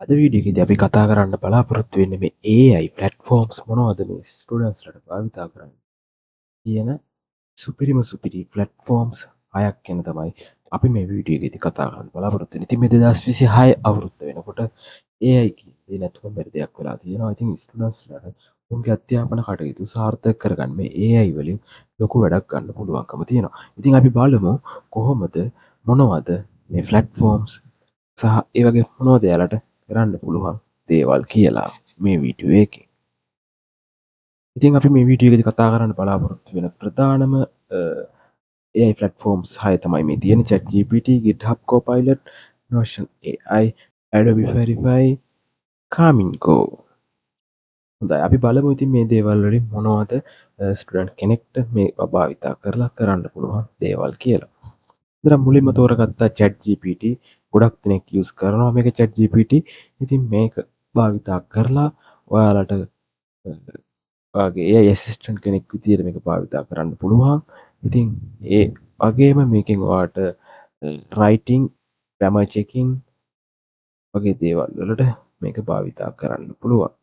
අද වීඩියෝකේදී අපි කතා කරන්න බලාපොරොත්තු වෙන්නේ මේ AI platforms මොනවද මේ ස්ටුඩන්ට්ස්ලාට භාවිතා කරන්න කියන සුපිරි platforms 6ක් ගැන තමයි අපි මේ වීඩියෝකේදී කතා කරන්න බලාපොරොත්තු වෙන්නේ. ඉතින් මේ 2026 අවුරුද්ද වෙනකොට AI කියන්නේ නැතුව බැරි දෙයක් වෙලා තියෙනවා. ඉතින් ස්ටුඩන්ට්ස්ලාට උන්ගේ අධ්‍යාපන කටයුතු සාර්ථක කරගන්න මේ AI වලින් ලොකු වැඩක් ගන්න පුළුවන්කම තියෙනවා. ඉතින් අපි බලමු කොහොමද මොනවද මේ platforms සහ ඒ වගේ මොනවද එයාලට කරන්න පුළුවන් දේවල් කියලා මේ වීඩියෝ එකේ. ඉතින් අපි මේ වීඩියෝ එකේදී කතා කරන්න බලාපොරොත්තු වෙන ප්‍රධානම AI platforms 6 තමයි මේ තියෙන ChatGPT, GitHub Copilot, Notion AI, Adobe Verify, Camingo. හොඳයි අපි බලමු ඉතින් මේ දේවල් වලින් මොනවද ස්ටුඩන්ට් කෙනෙක්ට මේ භාවිතා කරලා කරන්න පුළුවන් දේවල් කියලා. ඉතින් මුලින්ම තෝරගත්තා ChatGPT. ගොඩක් දෙනෙක් යූස් කරනවා මේක ChatGPT. ඉතින් මේක භාවිතා කරලා ඔයාලට ඔයාගේ AI ඇසිස්ටන්ට් කෙනෙක් විදියට මේක භාවිතා කරන්න පුළුවන්. ඉතින් ඒ වගේම මේකෙන් ඔයාට රයිටිං, ග්‍රැමර් චෙකින් වගේ දේවල් වලට මේක භාවිතා කරන්න පුළුවන්.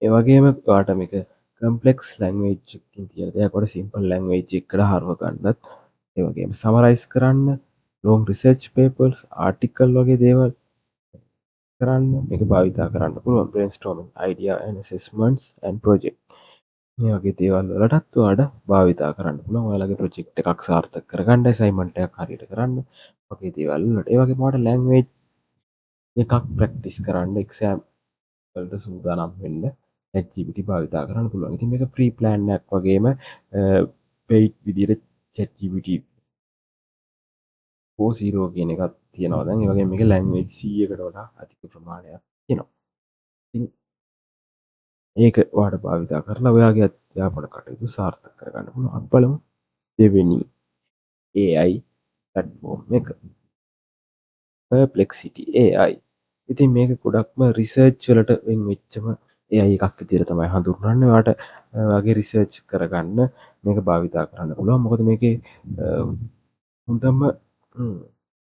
ඒ වගේම ඔයාට මේක කම්ප්ලෙක්ස් ලැන්ග්වේජ් එකකින් තියෙන දෙයක් වල සිම්පල් ලැන්ග්වේජ් එකකට හරව ගන්නත්, ඒ වගේම සමරයිස් කරන්න, ලොං රිසර්ච් පේපර්ස්, ආටිකල් වගේ දේවල් කරන්න මේක භාවිතා කරන්න පුළුවන්. brainstorming idea and assessments and project මේ වගේ දේවල් වලටත් ඔයාලට භාවිතා කරන්න පුළුවන්. ඔයාලගේ ප්‍රොජෙක්ට් එකක් සාර්ථක කරගන්න, අසයින්මන්ට් එකක් හරියට කරන්න වගේ දේවල් වලට. ඒ වගේම ඔයාලට ලැන්ග්වේජ් එකක් ප්‍රැක්ටිස් කරන්න, එක්සෑම් වලට සූදානම් වෙන්න ChatGPT භාවිතා කරන්න පුළුවන්. ඉතින් මේක ෆ්‍රී ප්ලෑන් එකක් වගේම පෙයිඩ් විදියට ChatGPT 4.0 කියන එකක් තියෙනවා දැන්. ඒ වගේම මේක ලැන්ග්වේජ් 100කට වඩා අධික ප්‍රමාණයක් තියෙනවා. ඉතින් ඒක ඔයාලට භාවිතා කරලා ඔයාගේ අධ්‍යාපන කටයුතු සාර්ථක කරගන්න පුළුවන්. අපි බලමු දෙවෙනි AI platform එක. Perplexity AI. ඉතින් මේක ගොඩක්ම රිසර්ච් වලට වෙන් වෙච්චම AI එකක් විදිහට තමයි හඳුන්වන්නේ. ඔයාට ඔයාගේ රිසර්ච් කරගන්න මේක භාවිතා කරන්න පුළුවන්. මොකද මේකේ හොඳම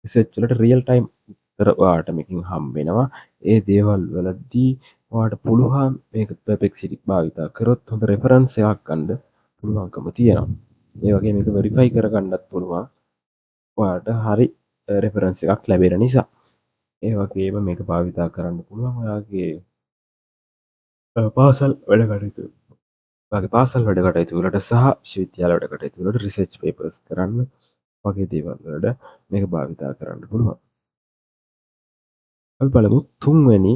රිසර්ච් වලට රියල් ටයිම් උත්තර ඔයාට මේකෙන් හම්බ වෙනවා. ඒ දේවල් වලදී ඔයාට පුළුවන් මේක Perplexity භාවිතා කරොත් හොඳ රෙෆරන්ස් එකක් ගන්න පුළුවන්කම තියෙනවා. ඒ වගේ මේක වෙරිෆයි කරගන්නත් පුළුවන්. ඔයාට හරි රෙෆරන්ස් එකක් ලැබෙන නිසා. ඒ වගේම මේක භාවිතා කරන්න පුළුවන් ඔයාගේ පාසල් වැඩ කටයුතු ඔයාගේ පාසල් වැඩ කටයුතු වලට සහ විශ්වවිද්‍යාල වැඩ කටයුතු වලට රිසර්ච් පේපර්ස් කරන්න වගේ දේවල් වලට මේක භාවිතා කරන්න පුළුවන්. අපි බලමු තුන්වෙනි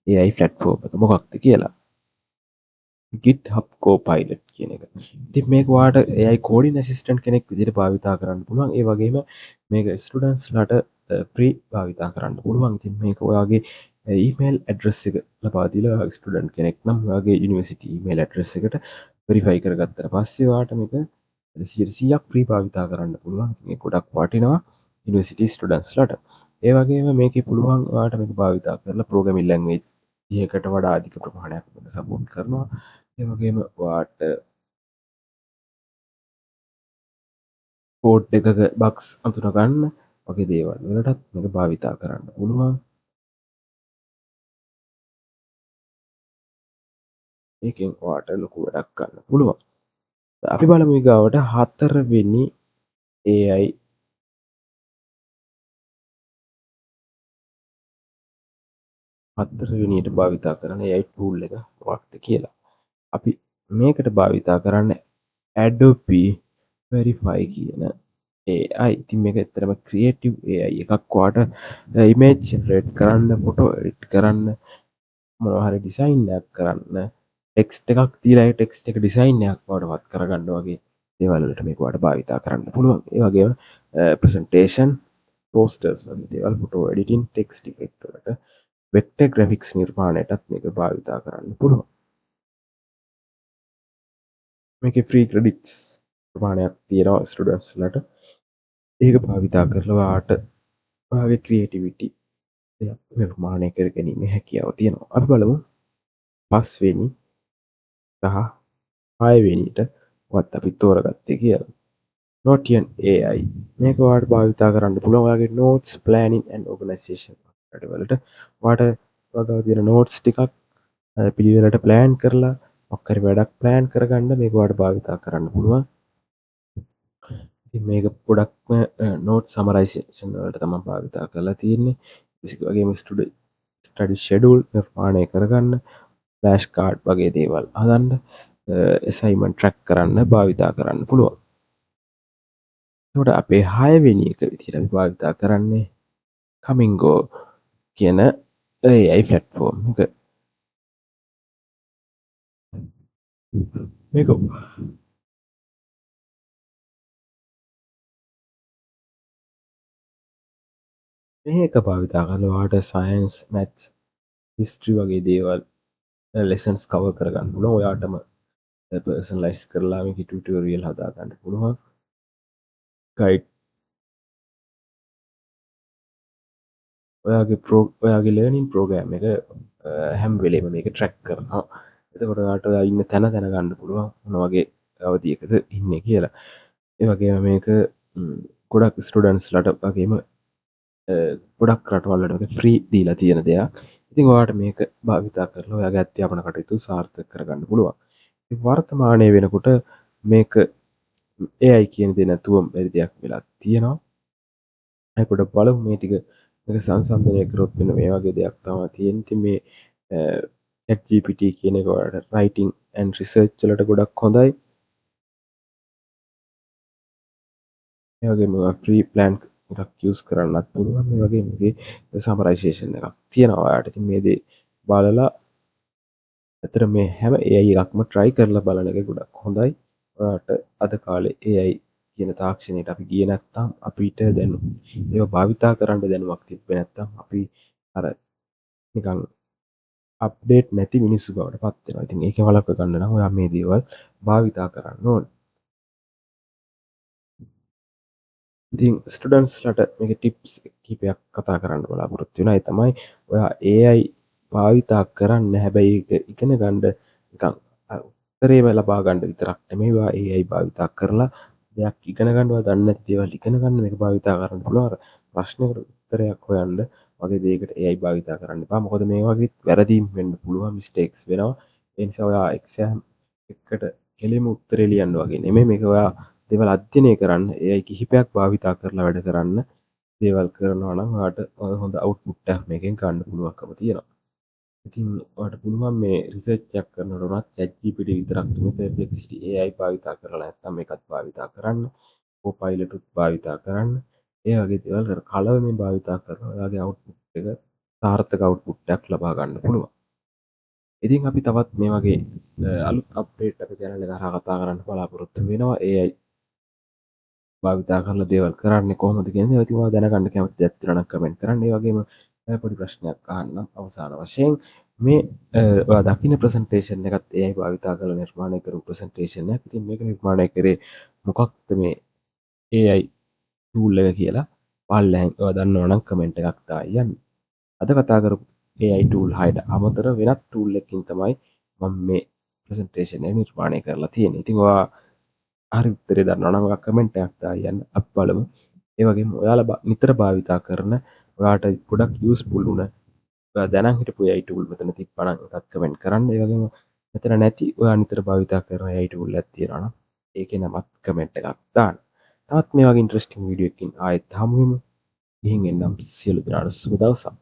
AI platform එක මොකක්ද කියලා. GitHub Copilot කියන එක. ඉතින් මේක ඔයාට AI coding assistant කෙනෙක් විදිහට භාවිතා කරන්න පුළුවන්. ඒ වගේම මේක ස්ටුඩන්ට්ස්ලාට ෆ්‍රී භාවිතා කරන්න පුළුවන්. ඉතින් මේක ඔයාගේ ඊමේල් ඇඩ්‍රස් එක ලබා දීලා ඔයාගේ ස්ටුඩන්ට් කෙනෙක් නම් ඔයාගේ යුනිවර්සිටි ඊමේල් ඇඩ්‍රස් එකට වෙරිෆයි කරගත්තට පස්සේ ඔයාට මේක 100% ෆ්‍රී භාවිතා කරන්න පුළුවන්. ඉතින් මේක ගොඩක් වටිනවා යුනිවර්සිටි ස්ටුඩන්ට්ස්ලාට. ඒ වගේම මේකේ පුළුවන් ඔයාට මේක භාවිතා කරලා ප්‍රෝග්‍රෑමින් ලැන්ග්වේජ් 30කට වඩා අධික ප්‍රමාණයක් මේක සපෝට් කරනවා. ඒ වගේම ඔයාට කෝඩ් එකක බග්ස් අඳුනගන්න වගේ දේවල් වලටත් මේක භාවිතා කරන්න පුළුවන්. ඒකෙන් ඔයාට ලොකු වැඩක් ගන්න පුළුවන්. අපි බලමු ඊගාවට හතරවෙනි AI හතරවෙනියට භාවිතා කරන AI tool එක මොකක්ද කියලා. අපි මේකට භාවිතා කරන්න Adobe Verify කියන AI. ඉතින් මේක ඇත්තටම ක්‍රියේටිව් AI එකක්. ඔයාට ඉමේජ් ජෙනරේට් කරන්න, ෆොටෝ එඩිට් කරන්න, මොනවා හරි ඩිසයින් එකක් කරන්න, ටෙක්ස්ට් එකක් දීලා ඒ ටෙක්ස්ට් එක ඩිසයින් එකක් බවට පත් කරගන්න වගේ දේවල් වලට මේක ඔයාට භාවිතා කරන්න පුළුවන්. ඒ වගේම ප්‍රසන්ටේෂන්, පෝස්ටර්ස් වගේ දේවල්, ෆොටෝ එඩිටින්, ටෙක්ස්ට් ඉෆෙක්ට් වලට, වෙක්ටර් ග්‍රැෆික්ස් නිර්මාණයටත් මේක භාවිතා කරන්න පුළුවන්. මේකේ ෆ්‍රී ක්‍රෙඩිට්ස් ප්‍රමාණයක් තියෙනවා ස්ටුඩන්ට්ස්ලාට. ඒක භාවිතා කරලා ඔයාට ඔයාගේ ක්‍රියේටිවිටි දෙයක් නිර්මාණය කර ගැනීමේ හැකියාව තියෙනවා. අපි බලමු පස්වෙනි සහ හයවෙනිට වත් අපි තෝරගත්තේ කියලා. Notion AI. මේක ඔයාලට භාවිතා කරන්න පුළුවන් ඔයාගේ notes planning and organization වැඩවලට ඔයාට වගාව තියෙන නෝට්ස් ටිකක් පිළිවෙලට ප්ලෑන් කරලා මොකක් හරි වැඩක් ප්ලෑන් කරගන්න මේක ඔයාලට භාවිතා කරන්න පුළුවන්. ඉතින් මේක ගොඩක්ම නෝට් සමරයිසේෂන් වලට තමයි භාවිතා කරලා තියෙන්නේ. ඒ වගේම ස්ටඩි ෂෙඩියුල් නිර්මාණය කරගන්න, ෆ්ලෑෂ් කාඩ් වගේ දේවල් හදන්න, ඇසයින්මන්ට් ට්‍රැක් කරන්න භාවිතා කරන්න පුළුවන්. එතකොට අපේ 6 වෙනි එක විදිහට අපි භාවිතා කරන්නේ කමින්ගෝ කියන AI platform එක. මේක මේක භාවිතා කරලා ඔයාලට සයන්ස්, මැත්ස්, හිස්ටරි වගේ දේවල් ලෙසන්ස් කවර් කරගන්න පුළුවන්. ඔයාටම පර්සනලයිස් කරලා මේක ටියුටෝරියල් හදා ගන්න පුළුවන්. ගයිඩ් ඔයාගේ ලර්නින් ප්‍රෝග්‍රෑම් එක හැම වෙලේම මේක ට්‍රැක් කරනවා. එතකොට ඔයාට ඔයා ඉන්න තැන දැනගන්න පුළුවන් මොන වගේ අවධියකද ඉන්නේ කියලා. ඒ වගේම මේක ගොඩක් ස්ටුඩන්ට්ස්ලාට වගේම ගොඩක් රටවල් වල ෆ්‍රී දීලා තියෙන දෙයක්. ඉතින් ඔයාට මේක භාවිතා කරලා ඔයාගේ අධ්‍යාපන කටයුතු සාර්ථක කරගන්න පුළුවන්. ඉතින් වර්තමානයේ වෙනකොට මේක AI කියන දේ නැතුවම බැරි දෙයක් වෙලා තියෙනවා. අපි පොඩ්ඩක් බලමු මේ ටික මේක සංසන්දනය කරොත් මෙන්න මේ වගේ දෙයක් තමයි තියෙන්නේ. ඉතින් මේ ChatGPT කියන එක ඔයාලට writing and research වලට ගොඩක් හොඳයි. ඒ වගේම ෆ්‍රී ප්ලෑන් එකක් යූස් කරන්නත් පුළුවන්. මේ වගේ මේකේ සමරයිසේෂන් එකක් තියෙනවා ඔයාලට. ඉතින් මේ දේ බලලා ඇත්තට මේ හැම AI එකක්ම try කරලා බලන එක ගොඩක් හොඳයි. ඔයාලට අද කාලේ AI කියන තාක්ෂණයට අපි ගියේ නැත්නම් අපිට දැන් ඒවා භාවිතා කරන්න දැනුමක් තිබ්බේ නැත්නම් අපි අර නිකන් අප්ඩේට් නැති මිනිස්සු බවට පත් වෙනවා. ඉතින් ඒක වළක්ව ගන්න නම් ඔයා මේ දේවල් භාවිතා කරන්න ඕනේ. ඉතින් ස්ටුඩන්ට්ස්ලාට මේකේ ටිප්ස් කිහිපයක් කතා කරන්න බලාපොරොත්තු වෙනවා. ඒ තමයි ඔයා AI භාවිතා කරන්න හැබැයි ඒක ඉගෙන ගන්න නිකන් උත්තරේම ලබා ගන්න විතරක් නෙමෙයි ඔයා AI භාවිතා කරලා දෙයක් ඉගෙන ගන්නවා දන්නේ නැති දේවල් ඉගෙන ගන්න මේක භාවිතා කරන්න පුළුවන්. අර ප්‍රශ්නයකට උත්තරයක් හොයන්න වගේ දෙයකට AI භාවිතා කරන්න එපා. මොකද මේ වගේ වැරදීම් වෙන්න පුළුවන් මිස්ටේක්ස් වෙනවා. ඒ නිසා ඔයා එක්සෑම් එකට කෙලින්ම උත්තරේ ලියන්න වගේ නෙමෙයි මේක ඔයා දේවල් අධ්‍යයනය කරන්න AI කිහිපයක් භාවිතා කරලා වැඩ කරන්න දේවල් කරනවා නම් ඔයාට හොඳ අවුට්පුට් එකක් මේකෙන් ගන්න පුළුවන්කම තියෙනවා. ඉතින් ඔයාලට පුළුවන් මේ රිසර්ච් එකක් කරනකොට උනත් ChatGPT විතරක් නෙමෙයි Perplexity AI භාවිතා කරලා නැත්නම් මේකත් භාවිතා කරන්න. Copilot උත් භාවිතා කරන්න. ඒ වගේ දේවල් කලවමින් භාවිතා කරලා ඔයාගේ අවුට්පුට් එක සාර්ථක අවුට්පුට් එකක් ලබා ගන්න පුළුවන්. ඉතින් අපි තවත් මේ වගේ අලුත් අප්ඩේට් අපේ channel එක හරහා කතා කරන්න බලාපොරොත්තු වෙනවා. AI භාවිතා කරලා දේවල් කරන්නේ කොහොමද කියන දේ. ඉතින් ඔයාලා දැනගන්න කැමති දෙයක් තියෙනවා නම් කමෙන්ට් කරන්න. ඒ වගේම පොඩි ප්‍රශ්නයක් අහන්නම් අවසාන වශයෙන්. මේ ඔයා දකින්න ප්‍රසන්ටේෂන් එකත් AI භාවිතා කරලා නිර්මාණය කරපු ප්‍රසන්ටේෂන් එකක්. ඉතින් මේක නිර්මාණය කරේ මොකක්ද මේ AI tool එක කියලා ඔයාලා ඔයා දන්නවා නම් කමෙන්ට් එකක් දාන්න. අද කතා කරපු AI tool 6ට අමතර වෙනත් tool එකකින් තමයි මම මේ ප්‍රසන්ටේෂන් එක නිර්මාණය කරලා තියෙන්නේ. ඉතින් ඔයා හරි උත්තරේ දන්නවා නම් ඔයා කමෙන්ට් එකක් දාන්න අපි බලමු. ඒ වගේම ඔයාලා නිතර භාවිතා කරන ඔයාට ගොඩක් යූස්ෆුල් වුණ ඔයා දැනන් හිටපු AI tool මෙතන තිබ්බනම් ඒකත් කමෙන්ට් කරන්න. ඒ වගේම මෙතන නැති ඔයා නිතර භාවිතා කරන AI tool එකක් තියෙනවා නම් ඒකේ නමත් කමෙන්ට් එකක් දාන්න. තවත් මේ වගේ ඉන්ටරෙස්ටිං වීඩියෝ එකකින් ආයෙත් හමු වෙමු. ගිහින් එන්නම් සියලු දෙනාට සුබ දවසක්.